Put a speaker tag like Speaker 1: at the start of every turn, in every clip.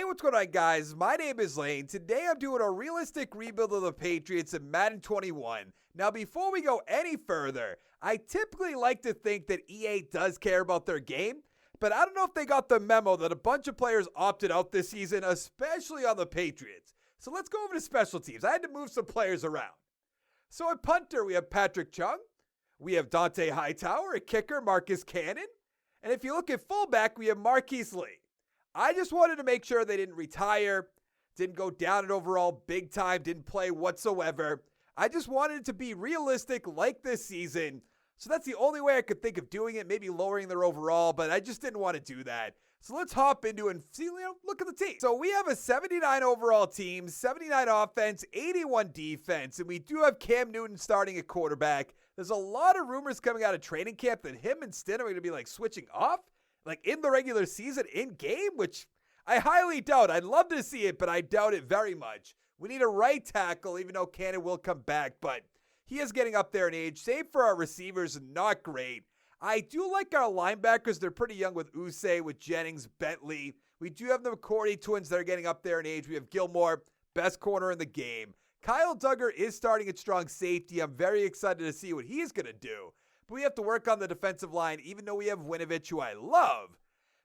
Speaker 1: What's going on, guys? My name is Lane. Today I'm doing a realistic rebuild of the Patriots in Madden 21. Now, before we go any further, I typically like to think that EA does care about their game, but I don't know if they got the memo that a bunch of players opted out this season, especially on the Patriots. So let's go over to special teams. I had to move some players around. So at punter, we have Patrick Chung. We have Dante Hightower. At kicker, Marcus Cannon. And if you look at fullback, we have Marquise Lee. I just wanted to make sure they didn't retire, didn't go down in overall big time, didn't play whatsoever. I just wanted it to be realistic like this season. So that's the only way I could think of doing it, maybe lowering their overall, but I just didn't want to do that. So let's hop into and see, look at the team. So we have a 79 overall team, 79 offense, 81 defense, and we do have Cam Newton starting at quarterback. There's a lot of rumors coming out of training camp that him and Stidham are going to be like switching off, like in the regular season, in game, which I highly doubt. I'd love to see it, but I doubt it very much. We need a right tackle, even though Cannon will come back, but he is getting up there in age. Same for our receivers, not great. I do like our linebackers. They're pretty young with Usay, with Jennings, Bentley. We do have the McCourty twins that are getting up there in age. We have Gilmore, best corner in the game. Kyle Duggar is starting at strong safety. I'm very excited to see what he's going to do. But we have to work on the defensive line, even though we have Winovich, who I love.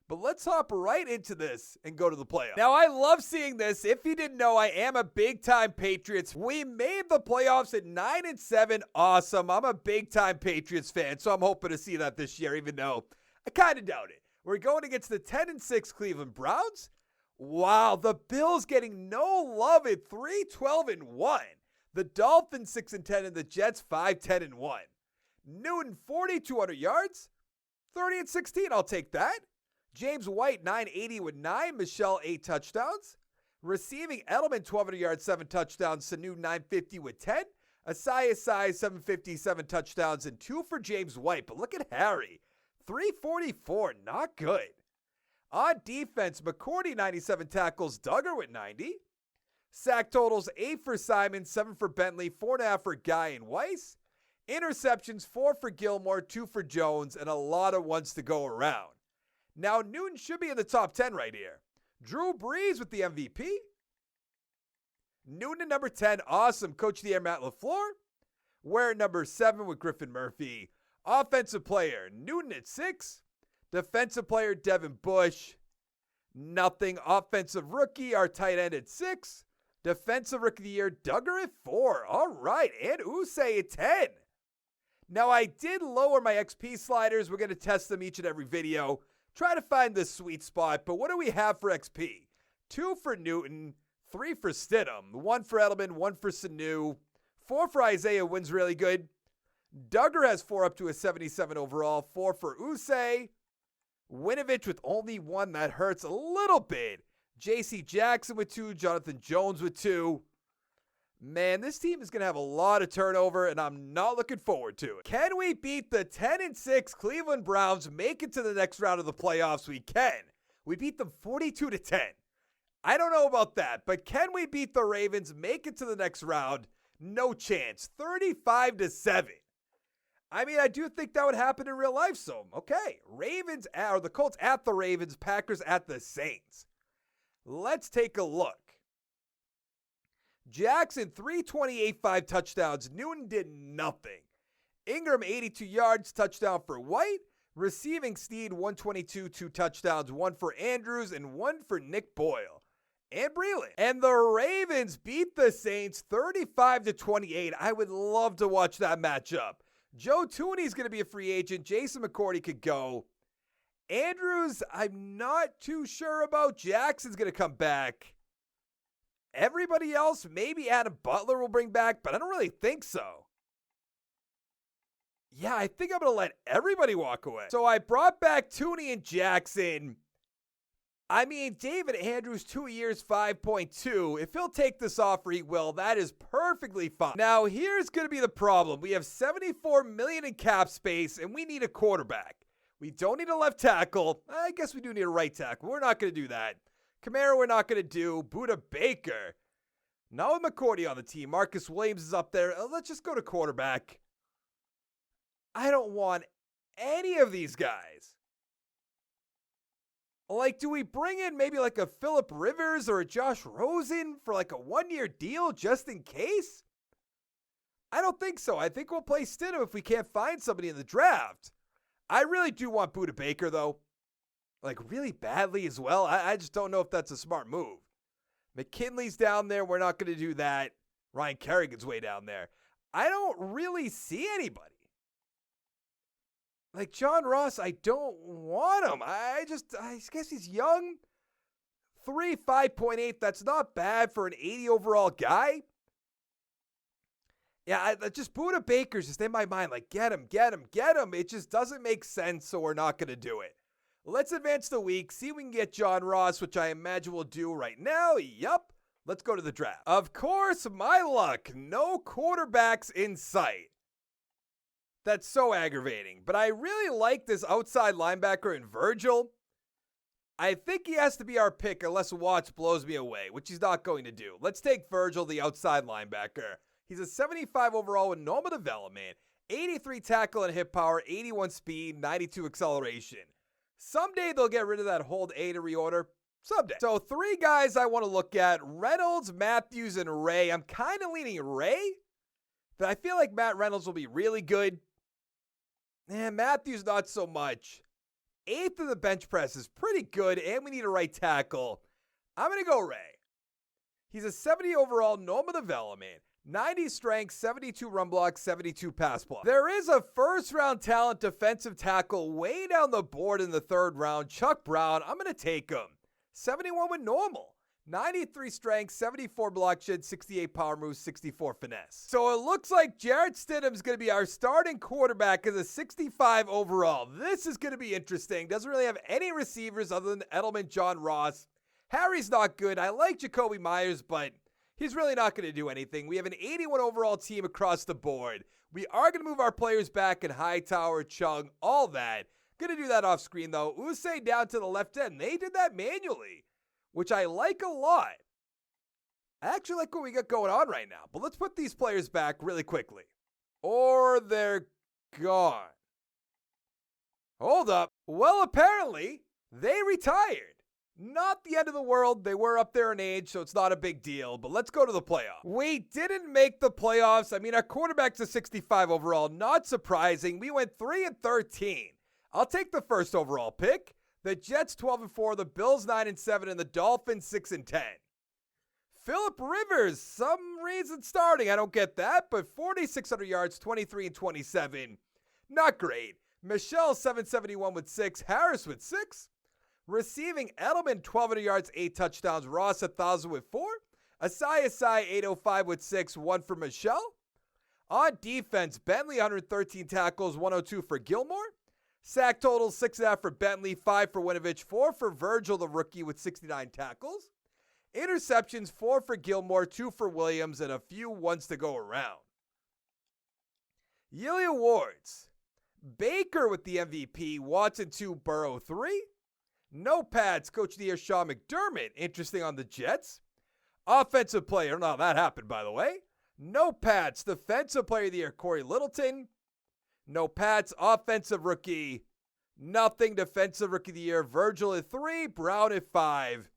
Speaker 1: But let's hop right into this and go to the playoffs. Now, I love seeing this. If you didn't know, I am a big-time Patriots. We made the playoffs at 9-7. Awesome. I'm a big-time Patriots fan, so I'm hoping to see that this year, even though I kind of doubt it. We're going against the 10-6 Cleveland Browns. Wow, the Bills getting no love at 3-12-1. The Dolphins 6-10 and the Jets 5-10-1. Newton 4,200 yards, 30-16. I'll take that. James White 980 with 9. Michelle 8 touchdowns. Receiving Edelman 1,200 yards, 7 touchdowns. Sanu 950 with 10. Asai 750, 7 touchdowns and 2 for James White. But look at Harry, 344, not good. On defense, McCourty 97 tackles, Duggar with 90. Sack totals 8 for Simon, 7 for Bentley, 4.5 for Guy and Weiss. Interceptions 4 for Gilmore, 2 for Jones, and a lot of ones to go around. Now Newton should be in the top 10 right here. Drew Brees with the MVP. Newton at number 10, awesome. Coach of the Year Matt LaFleur. Ware at number 7 with Griffin Murphy. Offensive player, Newton at 6. Defensive player, Devin Bush. Nothing. Offensive rookie, our tight end at 6. Defensive rookie of the year, Duggar at 4. All right, and Usay at 10. Now, I did lower my XP sliders. We're going to test them each and every video. Try to find the sweet spot, but what do we have for XP? 2 for Newton, 3 for Stidham, 1 for Edelman, 1 for Sanu, 4 for Isaiah Wynn's really good. Duggar has 4 up to a 77 overall, 4 for Usay. Winovich with only 1, that hurts a little bit. J.C. Jackson with 2, Jonathan Jones with 2. Man, this team is going to have a lot of turnover, and I'm not looking forward to it. Can we beat the 10-6 Cleveland Browns, make it to the next round of the playoffs? We can. We beat them 42-10. I don't know about that, but can we beat the Ravens, make it to the next round? No chance. 35-7. I mean, I do think that would happen in real life, so okay. The Colts at the Ravens, Packers at the Saints. Let's take a look. Jackson, 328, 5 touchdowns. Newton did nothing. Ingram, 82 yards, touchdown for White. Receiving Snead, 122, 2 touchdowns, 1 for Andrews and 1 for Nick Boyle. And Breland. And the Ravens beat the Saints 35-28. I would love to watch that matchup. Joe Tooney's going to be a free agent. Jason McCourty could go. Andrews, I'm not too sure about. Jackson's going to come back. Everybody else, maybe Adam Butler will bring back, but I don't really think so. Yeah, I think I'm going to let everybody walk away. So I brought back Tooney and Jackson. I mean, David Andrews, 2 years, 5.2. If he'll take this offer, he will. That is perfectly fine. Now, here's going to be the problem. We have $74 million in cap space, and we need a quarterback. We don't need a left tackle. I guess we do need a right tackle. We're not going to do that. Kamara, we're not going to do. Buda Baker. Now with McCourty on the team. Marcus Williams is up there. Let's just go to quarterback. I don't want any of these guys. Like, do we bring in maybe like a Phillip Rivers or a Josh Rosen for like a 1-year deal just in case? I don't think so. I think we'll play Stidham if we can't find somebody in the draft. I really do want Budda Baker, though. Like, really badly as well. I just don't know if that's a smart move. McKinley's down there. We're not going to do that. Ryan Kerrigan's way down there. I don't really see anybody. Like, John Ross, I don't want him. I guess he's young. 5.8. That's not bad for an 80 overall guy. Yeah, just Budda Baker's just in my mind. Like, get him. It just doesn't make sense, so we're not going to do it. Let's advance the week, see if we can get John Ross, which I imagine we'll do right now. Yup. Let's go to the draft. Of course, my luck. No quarterbacks in sight. That's so aggravating. But I really like this outside linebacker in Virgil. I think he has to be our pick unless Watts blows me away, which he's not going to do. Let's take Virgil, the outside linebacker. He's a 75 overall with normal development, 83 tackle and hit power, 81 speed, 92 acceleration. Someday they'll get rid of that hold A to reorder. Someday. So 3 guys I want to look at, Reynolds, Matthews, and Ray. I'm kind of leaning Ray, but I feel like Matt Reynolds will be really good. Matthews not so much. 8th in the bench press is pretty good, and we need a right tackle. I'm going to go Ray. He's a 70 overall, normal development, 90 strength, 72 run block, 72 pass block. There is a first-round talent defensive tackle way down the board in the 3rd round, Chuck Brown. I'm going to take him. 71 with normal, 93 strength, 74 block shed, 68 power moves, 64 finesse. So it looks like Jarrett Stidham's going to be our starting quarterback as a 65 overall. This is going to be interesting. Doesn't really have any receivers other than Edelman, John Ross. Harry's not good. I like Jacoby Myers, but he's really not going to do anything. We have an 81 overall team across the board. We are going to move our players back in Hightower, Chung, all that. Going to do that off screen, though. Usay down to the left end. They did that manually, which I like a lot. I actually like what we got going on right now. But let's put these players back really quickly. Or they're gone. Hold up. Well, apparently, they retired. Not the end of the world. They were up there in age, so it's not a big deal. But let's go to the playoffs. We didn't make the playoffs. I mean, our quarterback's a 65 overall. Not surprising. We went 3-13. I'll take the first overall pick. The Jets 12-4, the Bills 9-7, and the Dolphins 6-10. Phillip Rivers, some reason starting. I don't get that, but 4,600 yards, 23-27. Not great. Michelle 771 with 6. Harris with 6. Receiving Edelman 1,200 yards, 8 touchdowns. Ross 1,000 with 4. Asai 805 with 6. 1 for Michelle. On defense, Bentley 113 tackles, 102 for Gilmore. Sack total 6.5 for Bentley, 5 for Winovich, 4 for Virgil, the rookie, with 69 tackles. Interceptions, 4 for Gilmore, 2 for Williams, and a few ones to go around. Yearly awards. Baker with the MVP, Watson 2, Burrow 3. No pads, Coach of the Year Sean McDermott, interesting on the Jets. Offensive player, no, that happened by the way. No pads, Defensive Player of the Year, Corey Littleton. No Pats, offensive rookie. Nothing, defensive rookie of the year. Virgil at 3, Brown at 5.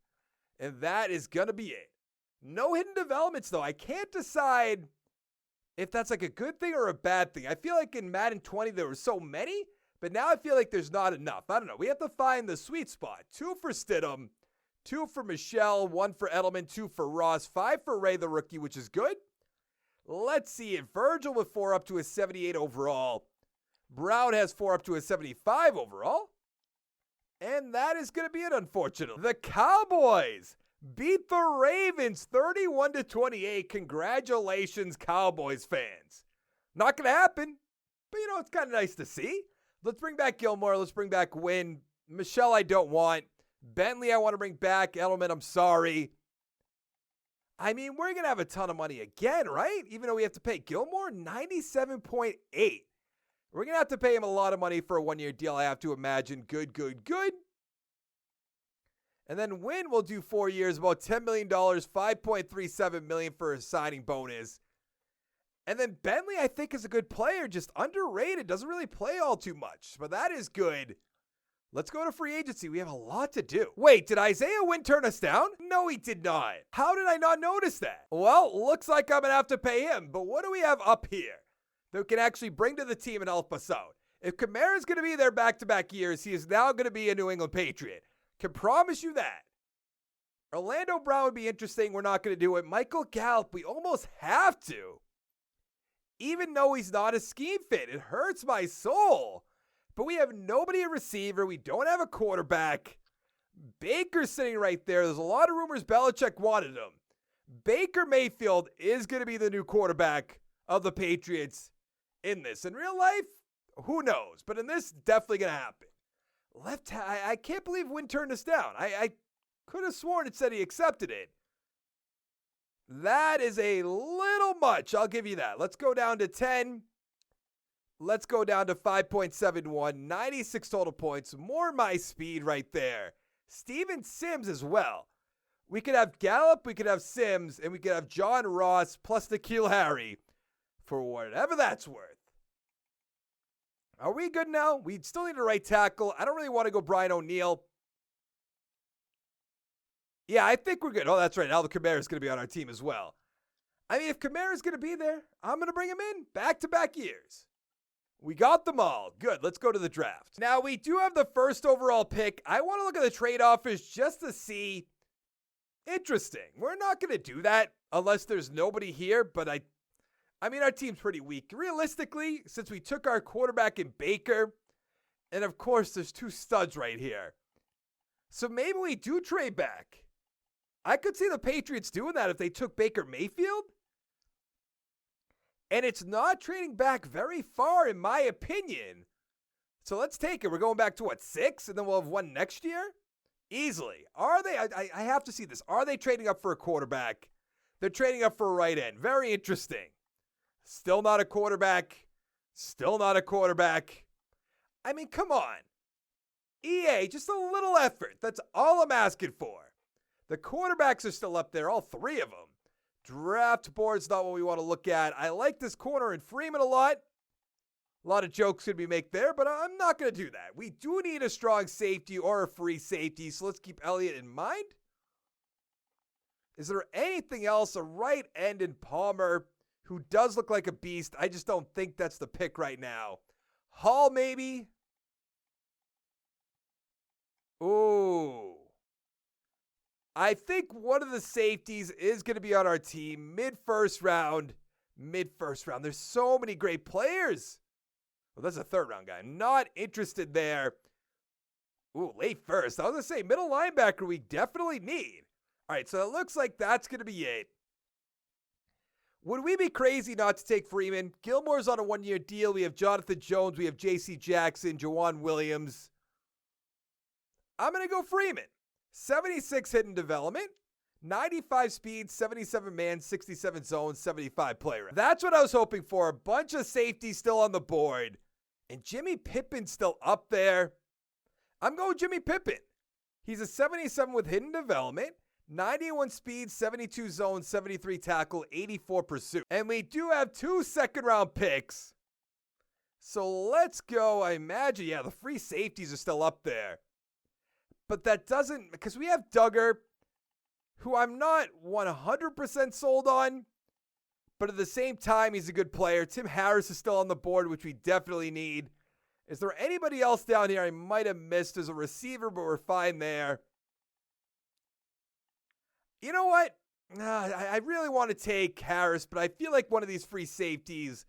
Speaker 1: And that is going to be it. No hidden developments, though. I can't decide if that's like a good thing or a bad thing. I feel like in Madden 20 there were so many, but now I feel like there's not enough. I don't know. We have to find the sweet spot. 2 for Stidham, 2 for Michelle, 1 for Edelman, 2 for Ross, 5 for Ray the rookie, which is good. Let's see it. Virgil with 4 up to a 78 overall. Brown has 4 up to a 75 overall. And that is going to be it, unfortunately. The Cowboys beat the Ravens 31-28. Congratulations, Cowboys fans. Not going to happen, but you know, it's kind of nice to see. Let's bring back Gilmore. Let's bring back Wynn. Michelle, I don't want. Bentley, I want to bring back. Edelman, I'm sorry. I mean, we're going to have a ton of money again, right? Even though we have to pay Gilmore, 97.8. We're going to have to pay him a lot of money for a 1-year deal, I have to imagine. Good. And then Wynn will do 4 years, about $10 million, $5.37 million for a signing bonus. And then Bentley, I think, is a good player, just underrated. Doesn't really play all too much, but that is good. Let's go to free agency. We have a lot to do. Wait, did Isaiah Wynn turn us down? No, he did not. How did I not notice that? Well, looks like I'm going to have to pay him. But what do we have up here that we can actually bring to the team and help us out? If Kamara's going to be there back-to-back years, he is now going to be a New England Patriot. Can promise you that. Orlando Brown would be interesting. We're not going to do it. Michael Gallup, we almost have to. Even though he's not a scheme fit, it hurts my soul. But we have nobody at receiver. We don't have a quarterback. Baker's sitting right there. There's a lot of rumors Belichick wanted him. Baker Mayfield is going to be the new quarterback of the Patriots in this. In real life, who knows? But in this, definitely going to happen. I can't believe Wynn turned us down. I could have sworn it said he accepted it. That is a little much. I'll give you that. Let's go down to 10. Let's go down to 5.71, 96 total points. More my speed right there. Steven Sims as well. We could have Gallup, we could have Sims, and we could have John Ross plus N'Keal Harry for whatever that's worth. Are we good now? We still need a right tackle. I don't really want to go Brian O'Neill. Yeah, I think we're good. Oh, that's right. Alvin Kamara is going to be on our team as well. I mean, if Kamara is going to be there, I'm going to bring him in back-to-back years. We got them all. Good. Let's go to the draft. Now, we do have the first overall pick. I want to look at the trade offers just to see. Interesting. We're not going to do that unless there's nobody here, but I mean, our team's pretty weak. Realistically, since we took our quarterback in Baker, and of course, there's two studs right here. So maybe we do trade back. I could see the Patriots doing that if they took Baker Mayfield. And it's not trading back very far, in my opinion. So let's take it. We're going back to, 6? And then we'll have one next year? Easily. Are they? I have to see this. Are they trading up for a quarterback? They're trading up for a right end. Very interesting. Still not a quarterback. Still not a quarterback. I mean, come on. EA, just a little effort. That's all I'm asking for. The quarterbacks are still up there, all three of them. Draft board's not what we want to look at. I like this corner in Freeman a lot. A lot of jokes could be made there, but I'm not going to do that. We do need a strong safety or a free safety, so let's keep Elliott in mind. Is there anything else? A right end in Palmer, who does look like a beast. I just don't think that's the pick right now. Hall, maybe? Ooh. I think one of the safeties is going to be on our team mid-first round. There's so many great players. Well, that's a third-round guy. Not interested there. Ooh, late first. I was going to say, middle linebacker we definitely need. All right, so it looks like that's going to be it. Would we be crazy not to take Freeman? Gilmore's on a one-year deal. We have Jonathan Jones. We have J.C. Jackson, Jawan Williams. I'm going to go Freeman. 76 hidden development, 95 speed, 77 man, 67 zone, 75 player. That's what I was hoping for. A bunch of safeties still on the board. And Jimmy Pippin's still up there. I'm going Jimmy Pippin. He's a 77 with hidden development, 91 speed, 72 zone, 73 tackle, 84 pursuit. And we do have 2 second-round picks. So let's go. I imagine, the free safeties are still up there. But that doesn't, because we have Duggar, who I'm not 100% sold on, but at the same time, he's a good player. Tim Harris is still on the board, which we definitely need. Is there anybody else down here I might have missed as a receiver, but we're fine there? You know what? I really want to take Harris, but I feel like one of these free safeties,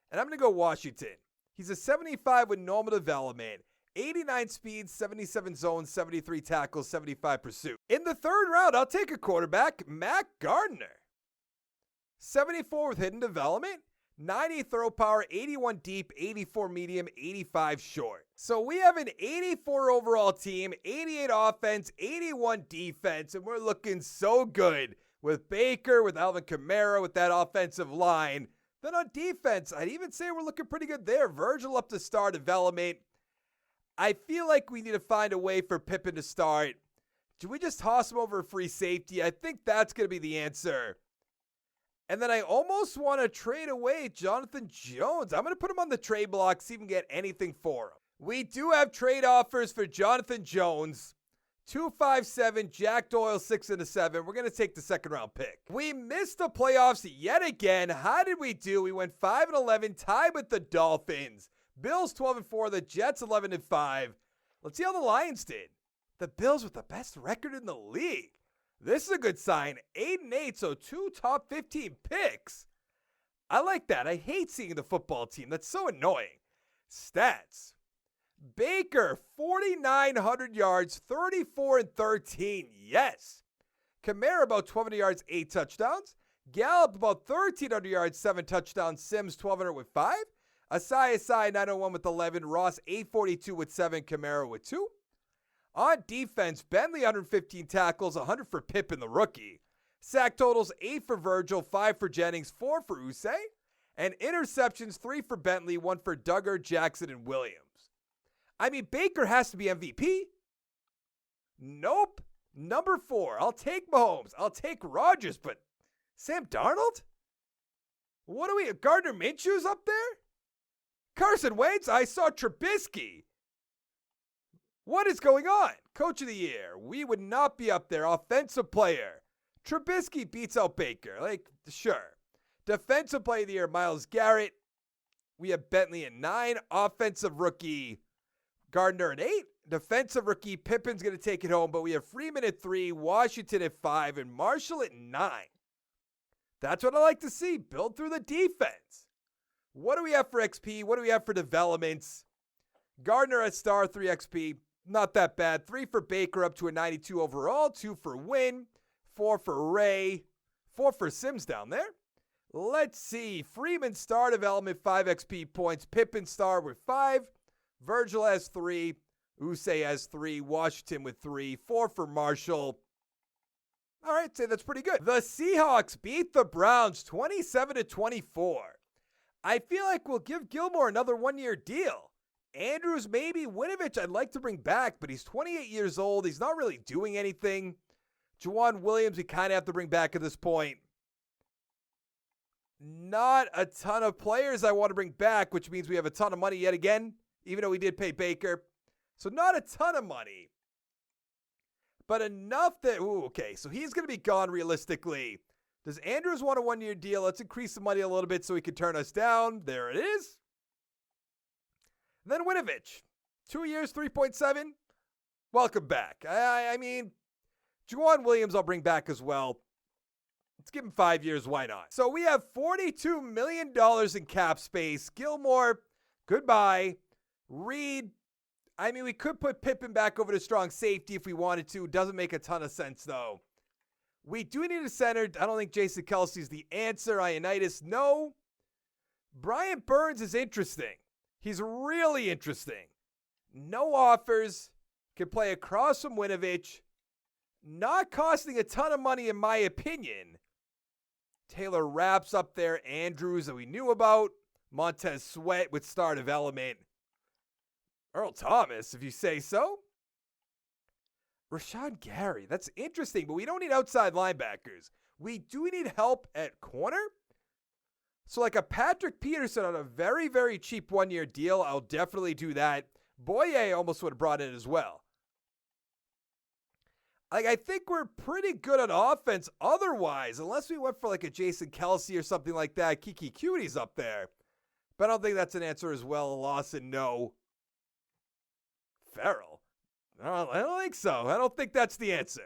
Speaker 1: and I'm going to go Washington. He's a 75 with normal development. 89 speed, 77 zone, 73 tackles, 75 pursuit. In the third round, I'll take a quarterback, Matt Gardner. 74 with hidden development, 90 throw power, 81 deep, 84 medium, 85 short. So we have an 84 overall team, 88 offense, 81 defense, and we're looking so good with Baker, with Alvin Kamara, with that offensive line. Then on defense, I'd even say we're looking pretty good there. Virgil up to star development. I feel like we need to find a way for Pippen to start. Do we just toss him over a free safety? I think that's going to be the answer. And then I almost want to trade away Jonathan Jones. I'm going to put him on the trade block, see if we can get anything for him. We do have trade offers for Jonathan Jones. 257, Jack Doyle 6 and a 7. We're going to take the second round pick. We missed the playoffs yet again. How did we do? We went 5 and 11, tied with the Dolphins. Bills 12 and 4, the Jets 11 and 5. Let's see how the Lions did. The Bills with the best record in the league. This is a good sign. 8 and 8, so 2 top 15 picks. I like that. I hate seeing the football team. That's so annoying. Stats. Baker, 4,900 yards, 34 and 13. Yes. Kamara, about 1,200 yards, 8 touchdowns. Gallup, about 1,300 yards, 7 touchdowns. Sims, 1,200 with 5. Asai, 901 with 11. Ross, 842 with 7. Kamara with 2. On defense, Bentley, 115 tackles, 100 for Pippen, the rookie. Sack totals, 8 for Virgil, 5 for Jennings, 4 for Usay. And interceptions, 3 for Bentley, 1 for Duggar, Jackson, and Williams. I mean, Baker has to be MVP. Nope. Number 4. I'll take Mahomes. I'll take Rodgers, but Sam Darnold? What are we? Gardner Minshew's up there? Carson Wentz? I saw Trubisky. What is going on? Coach of the year. We would not be up there. Offensive player. Trubisky beats out Baker. Like, sure. Defensive player of the year, Myles Garrett. We have Bentley at 9. Offensive rookie, Gardner at 8. Defensive rookie, Pippen's going to take it home, but we have Freeman at 3, Washington at 5, and Marshall at 9. That's what I like to see. Build through the defense. What do we have for XP? What do we have for developments? Gardner at star, 3 XP. Not that bad. 3 for Baker up to a 92 overall. 2 for Wynn. 4 for Ray. 4 for Sims down there. Let's see. Freeman star development, 5 XP points. Pippen star with 5. Virgil has 3. Usay has 3. Washington with 3. 4 for Marshall. All right, say that's pretty good. The Seahawks beat the Browns 27-24. I feel like we'll give Gilmore another 1-year deal. Andrews, maybe. Winovich, I'd like to bring back, but he's 28 years old. He's not really doing anything. Juwan Williams, we kind of have to bring back at this point. Not a ton of players I want to bring back, which means we have a ton of money yet again, even though we did pay Baker. So not a ton of money, but enough that, okay, so he's going to be gone realistically. Does Andrews want a 1-year deal? Let's increase the money a little bit so he can turn us down. There it is. And then Winovich, 2 years, 3.7. Welcome back. I mean, Juwan Williams I'll bring back as well. Let's give him 5 years. Why not? So we have $42 million in cap space. Gilmore, goodbye. Reed, I mean, we could put Pippen back over to strong safety if we wanted to. Doesn't make a ton of sense, though. We do need a center. I don't think Jason Kelsey's the answer. Ioannidis, no. Brian Burns is interesting. He's really interesting. No offers. Can play across from Winovich. Not costing a ton of money, in my opinion. Taylor Rapp's up there. Andrews that we knew about. Montez Sweat with star development. Earl Thomas, if you say so. Rashawn Gary, that's interesting, but we don't need outside linebackers. We do need help at corner. So like a Patrick Peterson on a very, very cheap 1-year deal, I'll definitely do that. Boye almost would have brought in as well. Like, I think we're pretty good on offense otherwise, unless we went for like a Jason Kelsey or something like that. Kiki Cutie's up there. But I don't think that's an answer as well. Lawson, no. Farrell. I don't think so. I don't think that's the answer.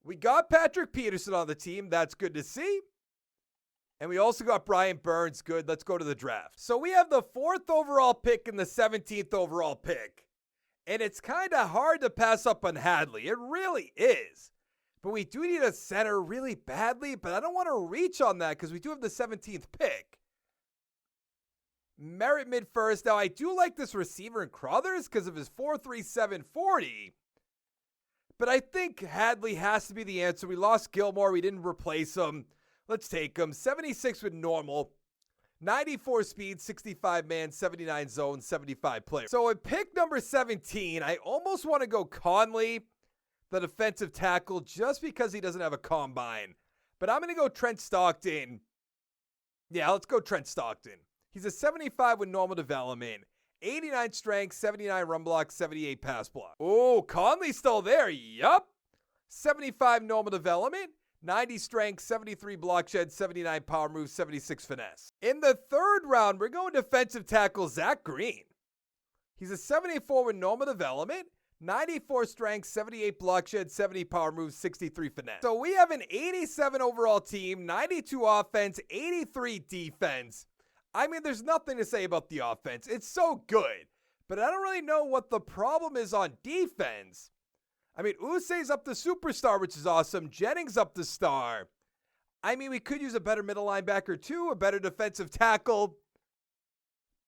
Speaker 1: We got Patrick Peterson on the team. That's good to see. And we also got Brian Burns. Good. Let's go to the draft. So we have the 4th overall pick and the 17th overall pick. And it's kind of hard to pass up on Hadley. It really is. But we do need a center really badly. But I don't want to reach on that because we do have the 17th pick. Merritt mid first. Now, I do like this receiver in Crothers because of his 4.37 40. But I think Hadley has to be the answer. We lost Gilmore. We didn't replace him. Let's take him. 76 with normal. 94 speed, 65 man, 79 zone, 75 player. So at pick number 17, I almost want to go Conley, the defensive tackle, just because he doesn't have a combine. But I'm going to go Trent Stockton. Yeah, let's go Trent Stockton. He's a 75 with normal development, 89 strength, 79 run block, 78 pass block. Oh, Conley's still there. Yup. 75 normal development, 90 strength, 73 block shed, 79 power move, 76 finesse. In the third round, we're going defensive tackle Zach Green. He's a 74 with normal development, 94 strength, 78 block shed, 70 power move, 63 finesse. So we have an 87 overall team, 92 offense, 83 defense. I mean, there's nothing to say about the offense. It's so good. But I don't really know what the problem is on defense. I mean, Usay's up to superstar, which is awesome. Jennings up to star. I mean, we could use a better middle linebacker too, a better defensive tackle.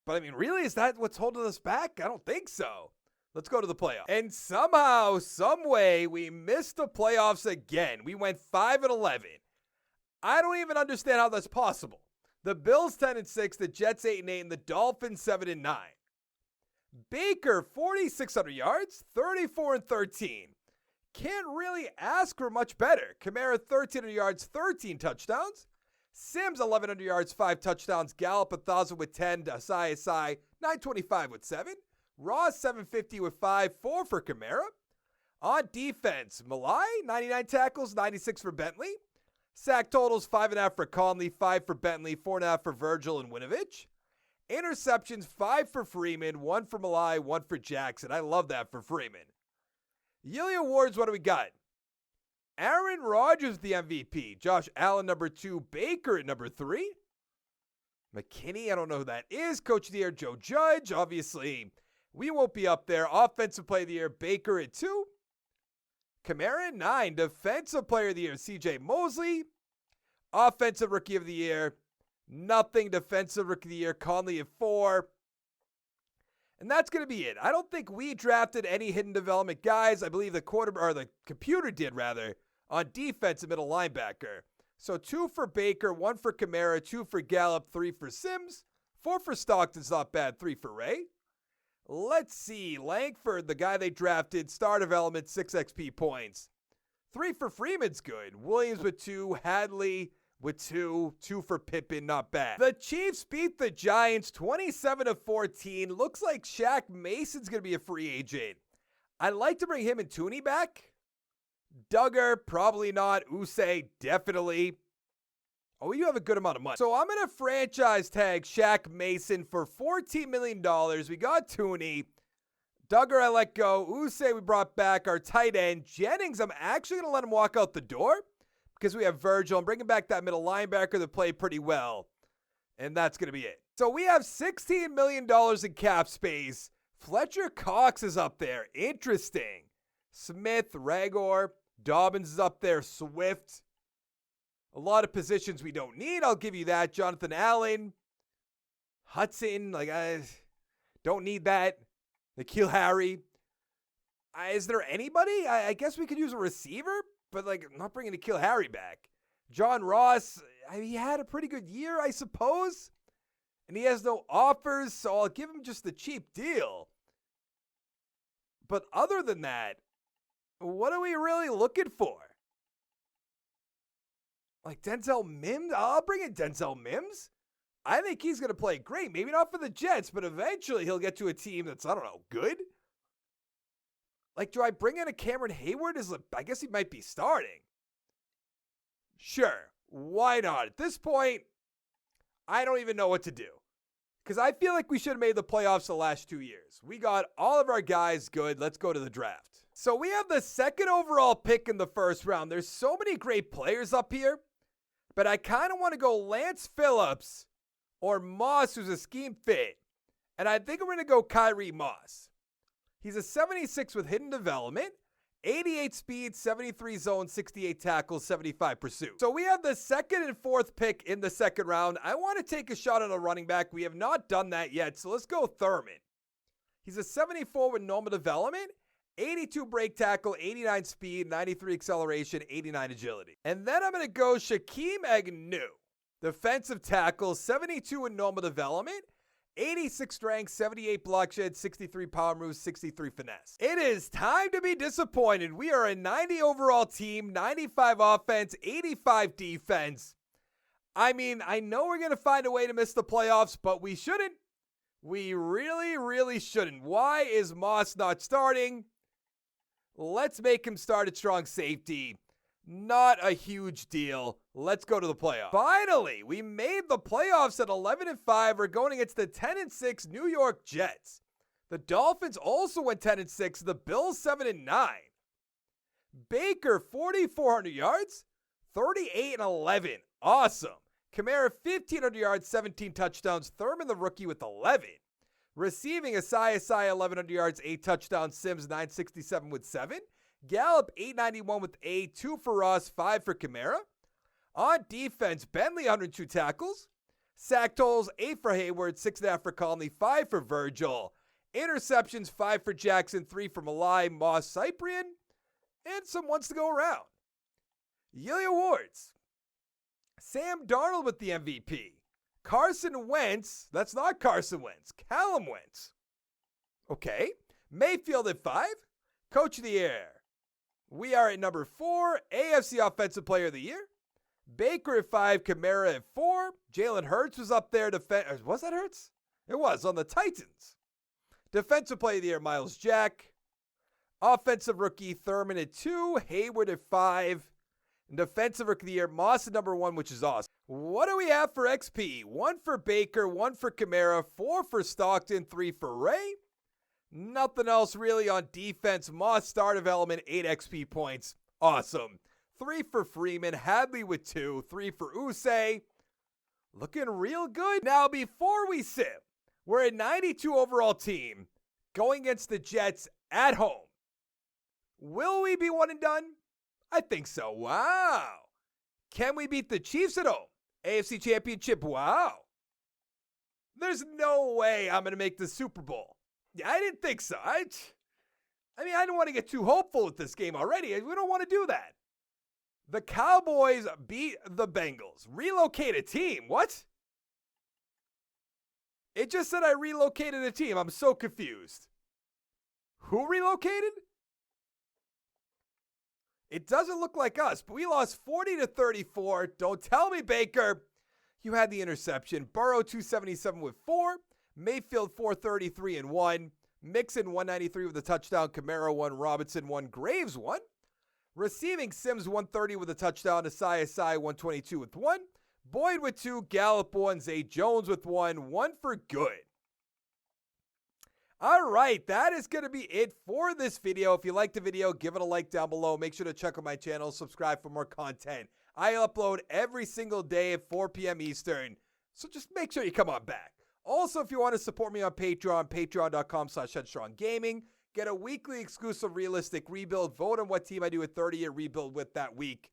Speaker 1: But I mean, really, is that what's holding us back? I don't think so. Let's go to the playoffs. And somehow, some way, we missed the playoffs again. We went 5-11. I don't even understand how that's possible. The Bills 10-6, the Jets 8-8, and the Dolphins 7-9. Baker 4,600 yards, 34-13. Can't really ask for much better. Kamara 1,300 yards, 13 touchdowns. Sims 1,100 yards, 5 touchdowns. Gallup 1,000 with 10. Asai 925 with 7. Ross 750 with 5, 4 for Kamara. On defense, Malai 99 tackles, 96 for Bentley. Sack totals 5.5 for Conley, 5 for Bentley, 4.5 for Virgil and Winovich. Interceptions 5 for Freeman, 1 for Malai, 1 for Jackson. I love that for Freeman. Yearly awards, what do we got? Aaron Rodgers, the MVP. Josh Allen, number 2. Baker at number 3. McKinney, I don't know who that is. Coach of the Year, Joe Judge. Obviously, we won't be up there. Offensive Player of the Year, Baker at 2. Kamara at 9. Defensive Player of the Year, CJ Mosley. Offensive Rookie of the Year, nothing. Defensive Rookie of the Year, Conley at 4. And that's going to be it. I don't think we drafted any hidden development guys. I believe the computer did rather, on defense and middle linebacker. So 2 for Baker, 1 for Kamara, 2 for Gallup, 3 for Sims, 4 for Stockton's not bad, 3 for Ray. Let's see. Langford, the guy they drafted, star development, 6 XP points. 3 for Freeman's good. Williams with 2, Hadley with 2, 2 for Pippen, not bad. The Chiefs beat the Giants 27-14. Looks like Shaq Mason's going to be a free agent. I'd like to bring him and Tooney back. Duggar, probably not. Usay, definitely. Oh, you have a good amount of money. So I'm going to franchise tag Shaq Mason for $14 million. We got Tooney. Duggar, I let go. Usay, we brought back. Our tight end. Jennings, I'm actually going to let him walk out the door because we have Virgil. I'm bringing back that middle linebacker that played pretty well. And that's going to be it. So we have $16 million in cap space. Fletcher Cox is up there. Interesting. Smith, Ragor, Dobbins is up there. Swift. A lot of positions we don't need. I'll give you that. Jonathan Allen. Hudson. I don't need that. N'Keal Harry. Is there anybody? I guess we could use a receiver, but I'm not bringing N'Keal Harry back. John Ross, he had a pretty good year, I suppose. And he has no offers, so I'll give him just the cheap deal. But other than that, what are we really looking for? Denzel Mims? I'll bring in Denzel Mims. I think he's going to play great. Maybe not for the Jets, but eventually he'll get to a team that's, I don't know, good. Do I bring in a Cameron Hayward? I guess he might be starting. Sure. Why not? At this point, I don't even know what to do. Because I feel like we should have made the playoffs the last 2 years. We got all of our guys good. Let's go to the draft. So we have the second overall pick in the first round. There's so many great players up here. But I kind of want to go Lance Phillips or Moss, who's a scheme fit. And I think we're going to go Kyrie Moss. He's a 76 with hidden development, 88 speed, 73 zone, 68 tackles, 75 pursuit. So we have the second and fourth pick in the second round. I want to take a shot on a running back. We have not done that yet, so let's go Thurman. He's a 74 with normal development, 82 break tackle, 89 speed, 93 acceleration, 89 agility. And then I'm going to go Shaquem Agnew. Defensive tackle, 72 in normal development, 86 strength, 78 block shed, 63 power moves, 63 finesse. It is time to be disappointed. We are a 90 overall team, 95 offense, 85 defense. I mean, I know we're going to find a way to miss the playoffs, but we shouldn't. We really, really shouldn't. Why is Moss not starting? Let's make him start at strong safety. Not a huge deal. Let's go to the playoffs. Finally, we made the playoffs at 11-5. We're going against the 10-6 New York Jets. The Dolphins also went 10-6. The Bills 7-9. Baker 4,400 yards, 38-11. Awesome. Kamara 1,500 yards, 17 touchdowns. Thurman the rookie with 11. Receiving Asai 1,100 yards, 8 touchdowns. Sims 967 with 7. Gallup 891 with 8. 2 for Ross, 5 for Kamara. On defense, Bentley 102 tackles. Sack totals 8 for Hayward, 6.5 for Conley, 5 for Virgil. Interceptions 5 for Jackson, 3 for Malai, Moss, Cyprian, and some ones to go around. Yearly awards. Sam Darnold with the MVP. Carson Wentz. That's not Carson Wentz. Callum Wentz. Okay. Mayfield at 5. Coach of the Year. We are at number 4. AFC Offensive Player of the Year. Baker at 5. Kamara at 4. Jalen Hurts was up there. Was that Hurts? It was on the Titans. Defensive Player of the Year, Miles Jack. Offensive Rookie, Thurman at 2. Hayward at 5. And Defensive Rookie of the Year, Moss at number 1, which is awesome. What do we have for XP? 1 for Baker, 1 for Kamara, 4 for Stockton, 3 for Ray. Nothing else really on defense. Moss star development, 8 XP points. Awesome. 3 for Freeman, Hadley with 2, 3 for Usay. Looking real good. Now, before we sip, we're a 92 overall team going against the Jets at home. Will we be one and done? I think so. Wow. Can we beat the Chiefs at home? AFC Championship. Wow. There's no way I'm going to make the Super Bowl. Yeah, I didn't think so. I mean, I don't want to get too hopeful with this game already. We don't want to do that. The Cowboys beat the Bengals. Relocate a team. What? It just said I relocated a team. I'm so confused. Who relocated? It doesn't look like us, but we lost 40-34. Don't tell me, Baker. You had the interception. Burrow 277 with 4. Mayfield 433 and 1. Mixon 193 with a touchdown. Kamara 1. Robinson 1. Graves 1. Receiving Sims 130 with a touchdown. Asai 122 with 1. Boyd with 2. Gallup 1. Zay Jones with 1. 1 for good. All right, that is going to be it for this video. If you liked the video, give it a like down below. Make sure to check out my channel, subscribe for more content. I upload every single day at 4 p.m. Eastern, so just make sure you come on back. Also, if you want to support me on Patreon, patreon.com/headstronggaming, get a weekly exclusive realistic rebuild. Vote on what team I do a 30-year rebuild with that week.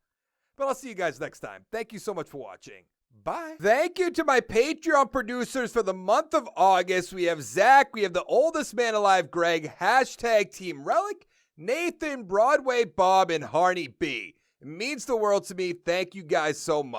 Speaker 1: But I'll see you guys next time. Thank you so much for watching. Bye. Thank you to my Patreon producers for the month of August. We have Zach, we have the oldest man alive, Greg, #Team Relic, Nathan, Broadway Bob, and Harney B. It means the world to me. Thank you guys so much.